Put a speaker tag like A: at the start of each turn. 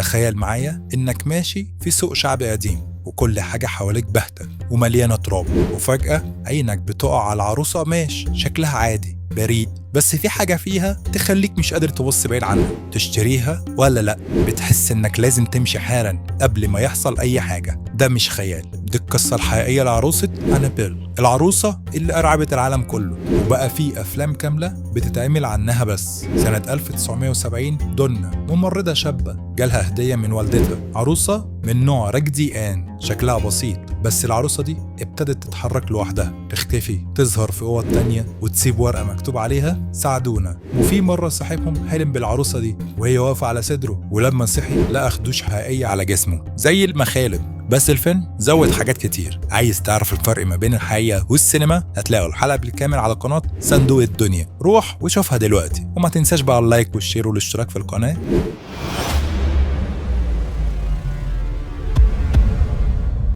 A: تخيل معايا إنك ماشي في سوق شعبي قديم وكل حاجة حواليك باهتة ومليانة تراب، وفجأة عينك بتقع على عروسة ماشي شكلها عادي بريء، بس في حاجة فيها تخليك مش قادر تبص بعيد عنها. تشتريها ولا لأ؟ بتحس إنك لازم تمشي حالا قبل ما يحصل أي حاجة. ده مش خيال، دي القصة الحقيقية لعروسة أنابيل، العروسة اللي أرعبت العالم كله، وبقى في أفلام كاملة بتتعمل عنها. بس سنة 1970 دونا ممرضة شابة جالها هدية من والدتها، عروسة من نوع رجدي آن، شكلها بسيط، بس العروسة دي ابتدت تتحرك لوحدها، تختفي، تظهر في أوض تانية وتسيب ورقة مكتوب عليها ساعدونا. وفي مرة صاحبهم حلم بالعروسة دي وهي واقفة على صدره، ولما صحي لقى خدوش حقيقية على جسمه زي المخالب. بس الفيلم زود حاجات كتير. عايز تعرف الفرق ما بين الحقيقة والسينما؟ هتلاقوا الحلقة بالكامل على قناة صندوق الدنيا، روح وشوفها دلوقتي، وما تنساش بقى اللايك والشير والاشتراك في القناة.